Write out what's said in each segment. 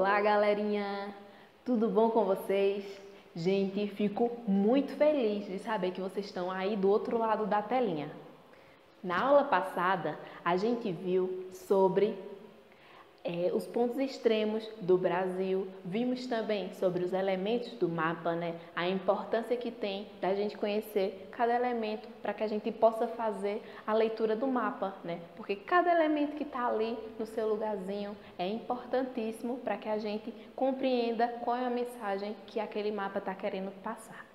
Olá, galerinha! Tudo bom com vocês? Gente, fico muito feliz de saber que vocês estão aí do outro lado da telinha. Na aula passada, a gente viu sobre os pontos extremos do Brasil, vimos também sobre os elementos do mapa, né? A importância que tem da gente conhecer cada elemento para que a gente possa fazer a leitura do mapa, né? Porque cada elemento que está ali no seu lugarzinho é importantíssimo para que a gente compreenda qual é a mensagem que aquele mapa está querendo passar.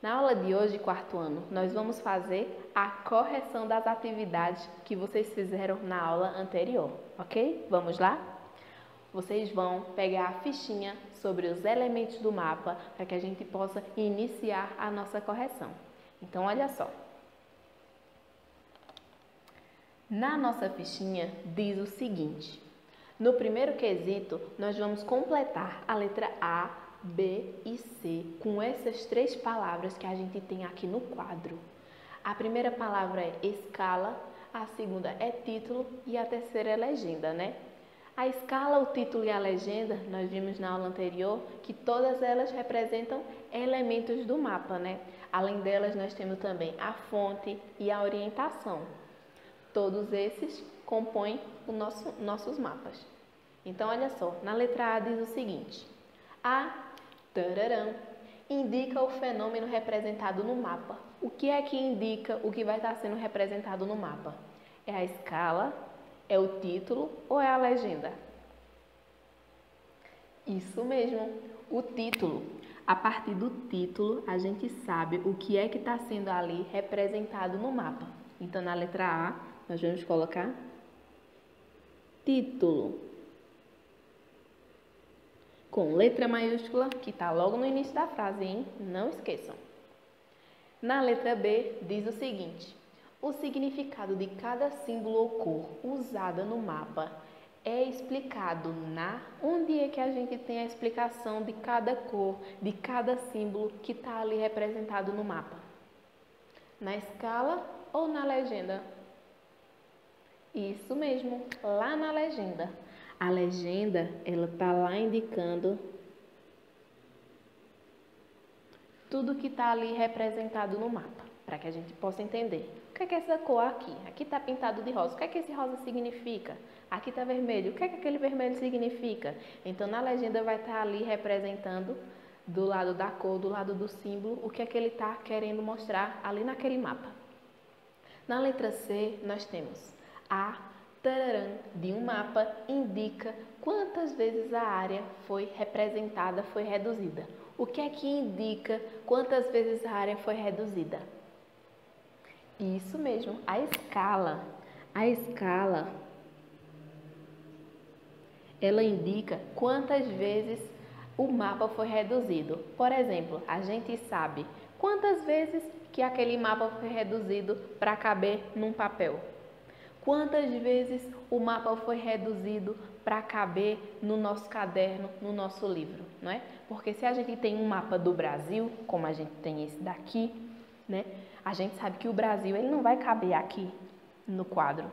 Na aula de hoje, quarto ano, nós vamos fazer a correção das atividades que vocês fizeram na aula anterior, ok? Vamos lá? Vocês vão pegar a fichinha sobre os elementos do mapa para que a gente possa iniciar a nossa correção. Então, olha só. Na nossa fichinha diz o seguinte: no primeiro quesito, nós vamos completar a letra A, B e C com essas três palavras que a gente tem aqui no quadro. A primeira palavra é escala, a segunda é título e a terceira é legenda, né? A escala, o título e a legenda, nós vimos na aula anterior que todas elas representam elementos do mapa, né? Além delas, nós temos também a fonte e a orientação. Todos esses compõem os nossos mapas. Então, olha só, na letra A diz o seguinte: A tararã, indica o fenômeno representado no mapa. O que é que indica o que vai estar sendo representado no mapa? É a escala, é o título ou é a legenda? Isso mesmo, o título. A partir do título, a gente sabe o que é que está sendo ali representado no mapa. Então, na letra A, nós vamos colocar título, com letra maiúscula, que está logo no início da frase, hein? Não esqueçam. Na letra B, diz o seguinte: o significado de cada símbolo ou cor usada no mapa é explicado na... Onde é que a gente tem a explicação de cada cor, de cada símbolo que está ali representado no mapa? Na escala ou na legenda? Isso mesmo, lá na legenda. A legenda, ela está lá indicando tudo que está ali representado no mapa, para que a gente possa entender. O que é essa cor aqui? Aqui está pintado de rosa. O que é que esse rosa significa? Aqui está vermelho. O que é que aquele vermelho significa? Então, na legenda vai estar ali representando, do lado da cor, do lado do símbolo, o que é que ele está querendo mostrar ali naquele mapa. Na letra C, nós temos a tararã de um mapa indica quantas vezes a área foi representada, foi reduzida. O que é que indica quantas vezes a área foi reduzida? Isso mesmo, a escala. A escala, ela indica quantas vezes o mapa foi reduzido. Por exemplo, a gente sabe quantas vezes que aquele mapa foi reduzido para caber num papel. Quantas vezes o mapa foi reduzido para caber no nosso caderno, no nosso livro, não é? Porque se a gente tem um mapa do Brasil, como a gente tem esse daqui, né? A gente sabe que o Brasil ele não vai caber aqui no quadro,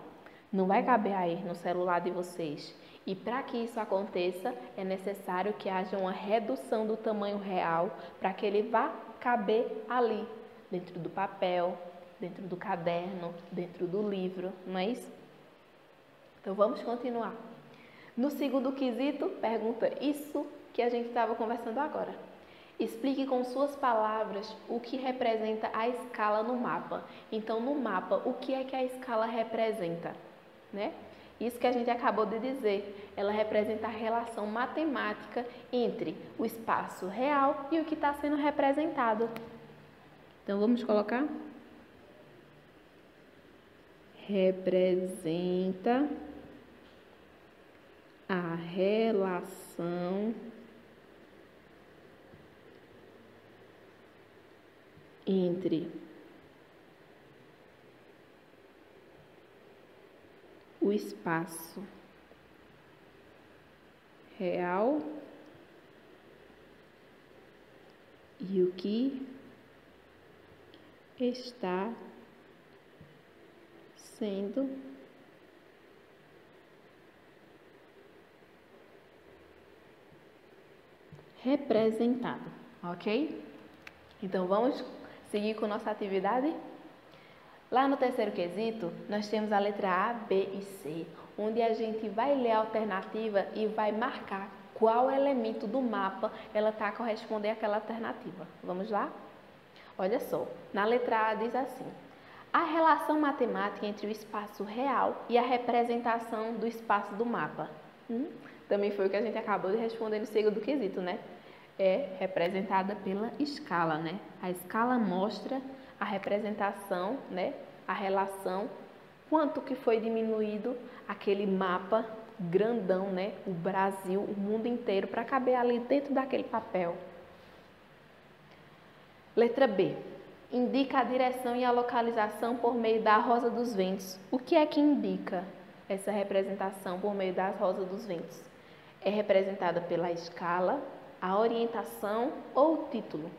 não vai caber aí no celular de vocês. E para que isso aconteça, é necessário que haja uma redução do tamanho real para que ele vá caber ali, dentro do papel, dentro do caderno, dentro do livro, não é isso? Então, vamos continuar. No segundo quesito, pergunta isso que a gente estava conversando agora. Explique com suas palavras o que representa a escala no mapa. Então, no mapa, o que é que a escala representa? Né? Isso que a gente acabou de dizer, ela representa a relação matemática entre o espaço real e o que está sendo representado. Então, vamos colocar? Representa a relação entre o espaço real e o que está sendo representado, ok? Então, vamos seguir com nossa atividade? Lá no terceiro quesito, nós temos a letra A, B e C, onde a gente vai ler a alternativa e vai marcar qual elemento do mapa ela está a corresponder àquela alternativa. Vamos lá? Olha só, na letra A diz assim: a relação matemática entre o espaço real e a representação do espaço do mapa. Também foi o que a gente acabou de responder no segundo quesito, né? É representada pela escala, né? A escala mostra a representação, né? A relação, quanto que foi diminuído aquele mapa grandão, né? O Brasil, o mundo inteiro, para caber ali dentro daquele papel. Letra B. Indica a direção e a localização por meio da rosa dos ventos. O que é que indica essa representação por meio das rosas dos ventos? É representada pela escala, a orientação ou o título?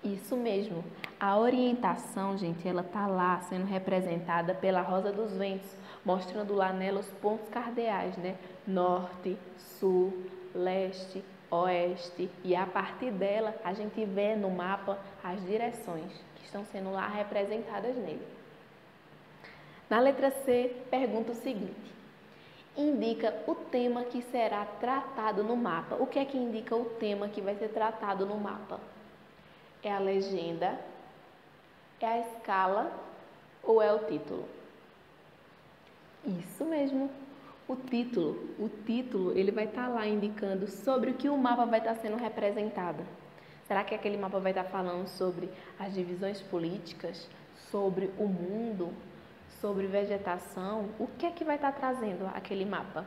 Isso mesmo. A orientação, gente, ela tá lá sendo representada pela rosa dos ventos, mostrando lá nela os pontos cardeais, né? Norte, sul, leste, oeste. E a partir dela, a gente vê no mapa as direções que estão sendo lá representadas nele. Na letra C, pergunta o seguinte: indica o tema que será tratado no mapa. O que é que indica o tema que vai ser tratado no mapa? É a legenda, é a escala ou é o título? Isso mesmo, o título. O título, ele vai estar lá indicando sobre o que o mapa vai estar sendo representado. Será que aquele mapa vai estar falando sobre as divisões políticas, sobre o mundo, sobre vegetação? O que é que vai estar trazendo aquele mapa?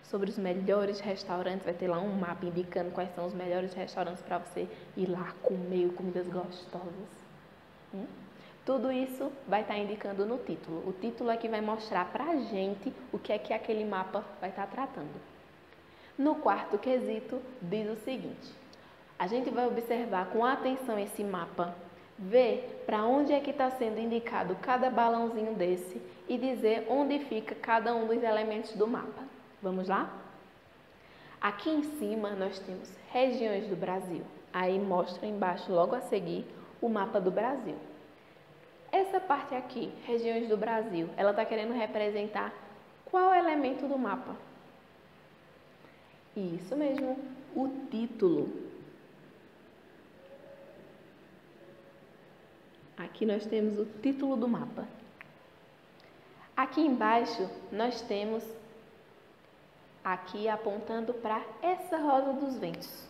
Sobre os melhores restaurantes, vai ter lá um mapa indicando quais são os melhores restaurantes para você ir lá comer comidas gostosas. Tudo isso vai estar indicando no título. O título é que vai mostrar para a gente o que é que aquele mapa vai estar tratando. No quarto quesito, diz o seguinte: a gente vai observar com atenção esse mapa, ver para onde é que está sendo indicado cada balãozinho desse e dizer onde fica cada um dos elementos do mapa. Vamos lá? Aqui em cima nós temos regiões do Brasil. Aí mostra embaixo, logo a seguir, o mapa do Brasil. Essa parte aqui, regiões do Brasil, ela está querendo representar qual elemento do mapa? Isso mesmo, o título. Aqui nós temos o título do mapa. Aqui embaixo nós temos aqui apontando para essa rosa dos ventos.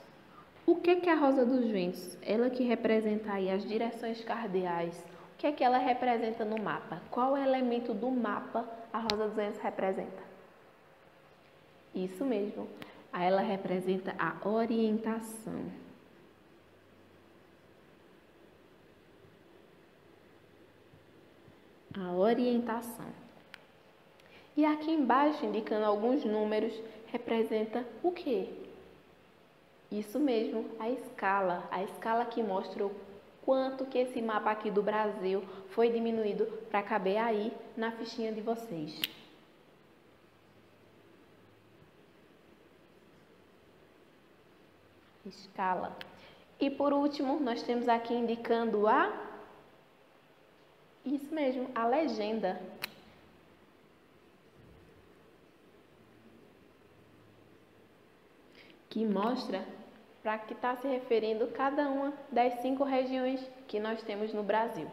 O que é a rosa dos ventos? Ela que representa aí as direções cardeais. O que é que ela representa no mapa? Qual elemento do mapa a rosa dos ventos representa? Isso mesmo. Ela representa a orientação. A orientação. E aqui embaixo, indicando alguns números, representa o quê? Isso mesmo, a escala. A escala que mostra o quanto que esse mapa aqui do Brasil foi diminuído para caber aí na fichinha de vocês. Escala. E por último, nós temos aqui indicando isso mesmo, a legenda. Que mostra para que está se referindo cada uma das 5 regiões que nós temos no Brasil.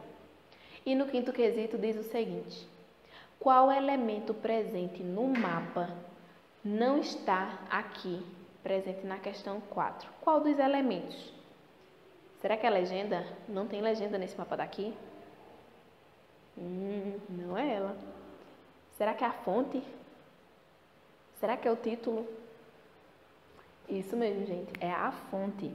E no quinto quesito diz o seguinte: qual elemento presente no mapa não está aqui presente na questão 4? Qual dos elementos? Será que a legenda? Não tem legenda nesse mapa daqui? Não é ela. Será que é a fonte? Será que é o título? Isso mesmo, gente, é a fonte.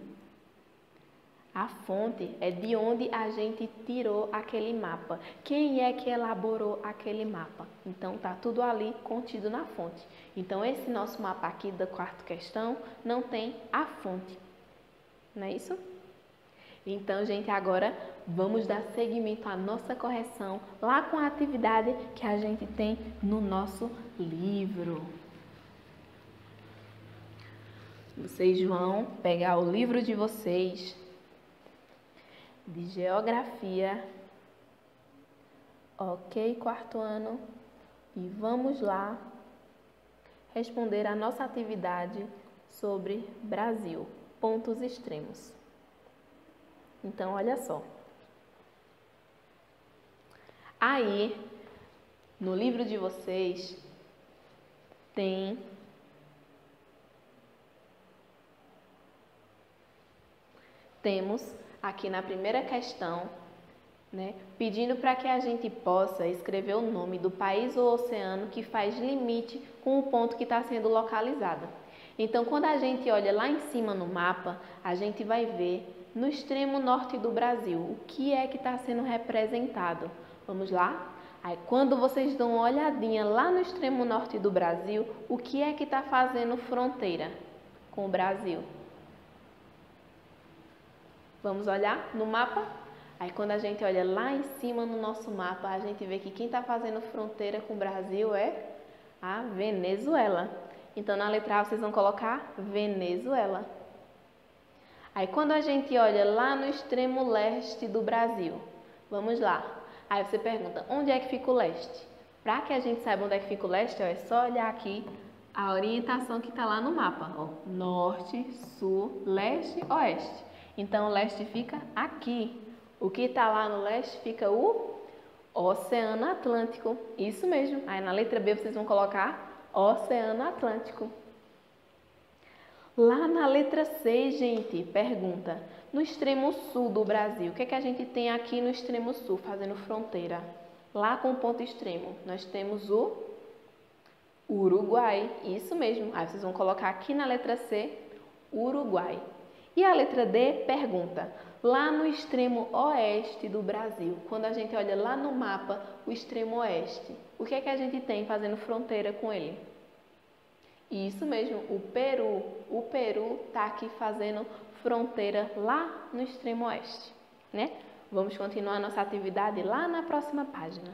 A fonte é de onde a gente tirou aquele mapa. Quem é que elaborou aquele mapa? Então, tá tudo ali contido na fonte. Então, esse nosso mapa aqui da quarta questão não tem a fonte. Não é isso? Então, gente, agora vamos dar seguimento à nossa correção lá com a atividade que a gente tem no nosso livro. Vocês vão pegar o livro de vocês de geografia, ok, quarto ano, e vamos lá responder a nossa atividade sobre Brasil, pontos extremos. Então, olha só. Aí, no livro de vocês, temos aqui na primeira questão, né, pedindo para que a gente possa escrever o nome do país ou oceano que faz limite com o ponto que está sendo localizado. Então, quando a gente olha lá em cima no mapa, a gente vai ver no extremo norte do Brasil o que é que está sendo representado. Vamos lá? Aí, quando vocês dão uma olhadinha lá no extremo norte do Brasil, o que é que está fazendo fronteira com o Brasil? Vamos olhar no mapa? Aí, quando a gente olha lá em cima no nosso mapa, a gente vê que quem está fazendo fronteira com o Brasil é a Venezuela. Então, na letra A, vocês vão colocar Venezuela. Aí, quando a gente olha lá no extremo leste do Brasil, vamos lá. Aí, você pergunta, onde é que fica o leste? Para que a gente saiba onde é que fica o leste, ó, é só olhar aqui a orientação que está lá no mapa. Ó, norte, sul, leste, oeste. Então, o leste fica aqui. O que está lá no leste fica o Oceano Atlântico. Isso mesmo. Aí, na letra B, vocês vão colocar Oceano Atlântico. Lá na letra C, gente, pergunta, no extremo sul do Brasil, o que é que a gente tem aqui no extremo sul, fazendo fronteira? Lá com o ponto extremo, nós temos o Uruguai. Isso mesmo. Aí, vocês vão colocar aqui na letra C, Uruguai. E a letra D pergunta, lá no extremo oeste do Brasil, quando a gente olha lá no mapa, o extremo oeste, o que é que a gente tem fazendo fronteira com ele? Isso mesmo, o Peru. O Peru está aqui fazendo fronteira lá no extremo oeste, né? Vamos continuar nossa atividade lá na próxima página.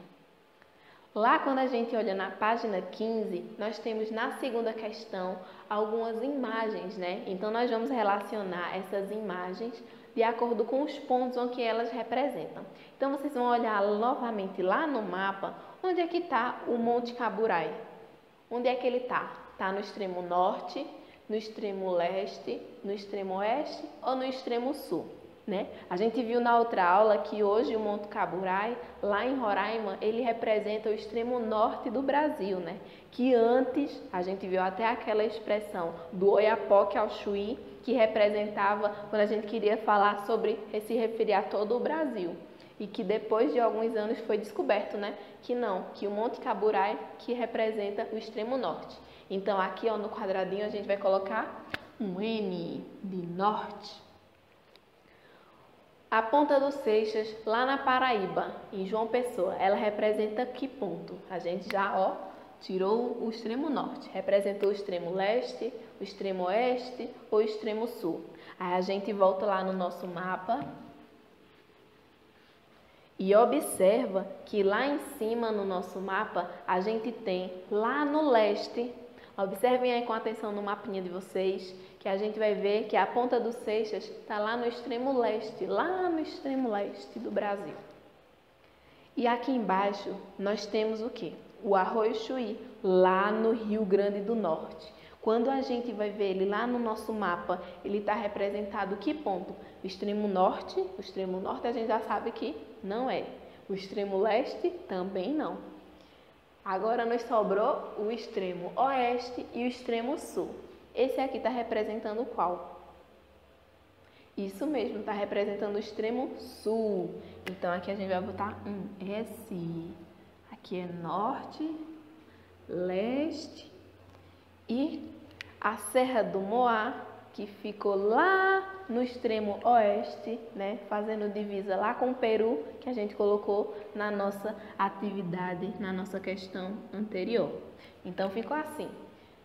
Lá, quando a gente olha na página 15, nós temos na segunda questão algumas imagens, né? Então, nós vamos relacionar essas imagens de acordo com os pontos onde elas representam. Então, vocês vão olhar novamente lá no mapa, onde é que está o Monte Caburai? Onde é que ele está? Está no extremo norte, no extremo leste, no extremo oeste ou no extremo sul? Né? A gente viu na outra aula que hoje o Monte Caburai, lá em Roraima, ele representa o extremo norte do Brasil, né? Que antes, a gente viu até aquela expressão do Oiapoque ao Chuí, que representava quando a gente queria falar sobre, se referir a todo o Brasil. E que depois de alguns anos foi descoberto, né? Que não, que o Monte Caburai que representa o extremo norte. Então aqui, ó, no quadradinho a gente vai colocar um N de norte. A Ponta dos Seixas, lá na Paraíba, em João Pessoa, ela representa que ponto? A gente já, ó, tirou o extremo norte. Representou o extremo leste, o extremo oeste ou o extremo sul. Aí a gente volta lá no nosso mapa e observa que lá em cima no nosso mapa, a gente tem lá no leste, observem aí com atenção no mapinha de vocês, que a gente vai ver que a Ponta dos Seixas está lá no extremo leste do Brasil. E aqui embaixo nós temos o quê? O Arroio Chuí, lá no Rio Grande do Norte. Quando a gente vai ver ele lá no nosso mapa, ele está representado que ponto? O extremo norte a gente já sabe que não é. O extremo leste também não. Agora nos sobrou o extremo oeste e o extremo sul. Esse aqui está representando qual? Isso mesmo, está representando o extremo sul. Então, aqui a gente vai botar um S. Aqui é norte, leste e a Serra do Moá, que ficou lá no extremo oeste, né? Fazendo divisa lá com o Peru, que a gente colocou na nossa atividade, na nossa questão anterior. Então, ficou assim.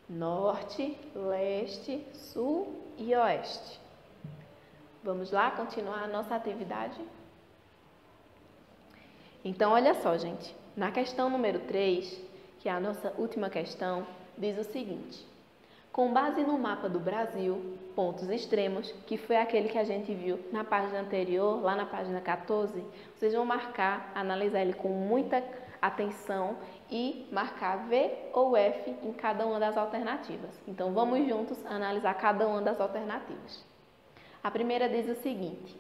Norte, leste, sul e oeste. Vamos lá continuar a nossa atividade? Então, olha só, gente. Na questão número 3, que é a nossa última questão, diz o seguinte. Com base no mapa do Brasil, pontos extremos, que foi aquele que a gente viu na página anterior, lá na página 14, vocês vão marcar, analisar ele com muita atenção e marcar V ou F em cada uma das alternativas. Então, vamos juntos analisar cada uma das alternativas. A primeira diz o seguinte: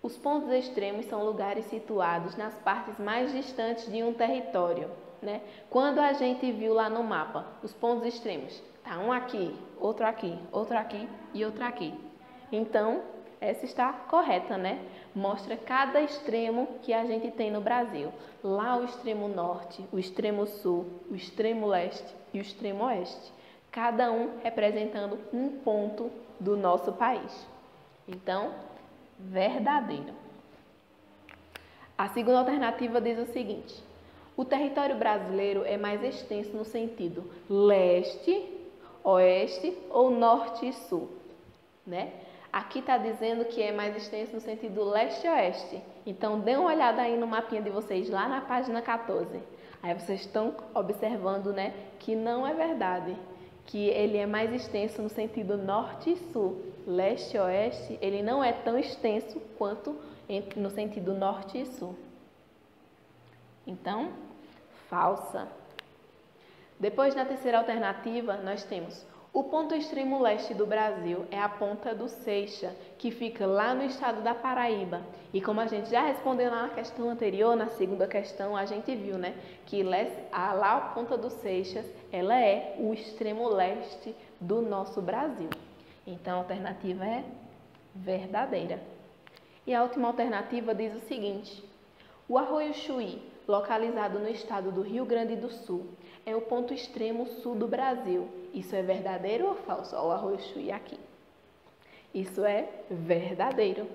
os pontos extremos são lugares situados nas partes mais distantes de um território, né? Quando a gente viu lá no mapa, os pontos extremos, tá um aqui, outro aqui, outro aqui e outro aqui. Então, essa está correta, né? Mostra cada extremo que a gente tem no Brasil. Lá o extremo norte, o extremo sul, o extremo leste e o extremo oeste. Cada um representando um ponto do nosso país. Então, verdadeiro. A segunda alternativa diz o seguinte: o território brasileiro é mais extenso no sentido leste, oeste ou norte e sul, né? Aqui está dizendo que é mais extenso no sentido leste-oeste. Então, dê uma olhada aí no mapinha de vocês, lá na página 14. Aí vocês estão observando, né, que não é verdade, que ele é mais extenso no sentido norte e sul. Leste-oeste, ele não é tão extenso quanto no sentido norte e sul. Então, falsa. Depois, na terceira alternativa, nós temos: o ponto extremo leste do Brasil é a Ponta do Seixas, que fica lá no estado da Paraíba. E como a gente já respondeu lá na questão anterior, na segunda questão, a gente viu, né, que lá a Ponta do Seixas, ela é o extremo leste do nosso Brasil. Então, a alternativa é verdadeira. E a última alternativa diz o seguinte: o Arroio Chuí, localizado no estado do Rio Grande do Sul, é o ponto extremo sul do Brasil. Isso é verdadeiro ou falso? Olha o Arroio Chuí aqui. Isso é verdadeiro.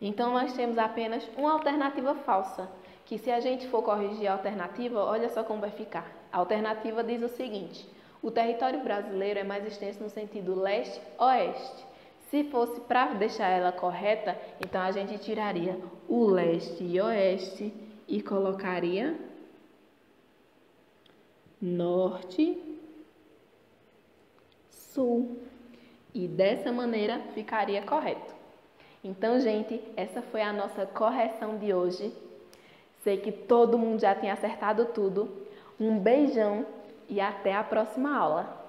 Então, nós temos apenas uma alternativa falsa, que se a gente for corrigir a alternativa, olha só como vai ficar. A alternativa diz o seguinte: o território brasileiro é mais extenso no sentido leste-oeste. Se fosse para deixar ela correta, então a gente tiraria o leste e oeste e colocaria norte, sul. E dessa maneira ficaria correto. Então, gente, essa foi a nossa correção de hoje. Sei que todo mundo já tinha acertado tudo. Um beijão e até a próxima aula.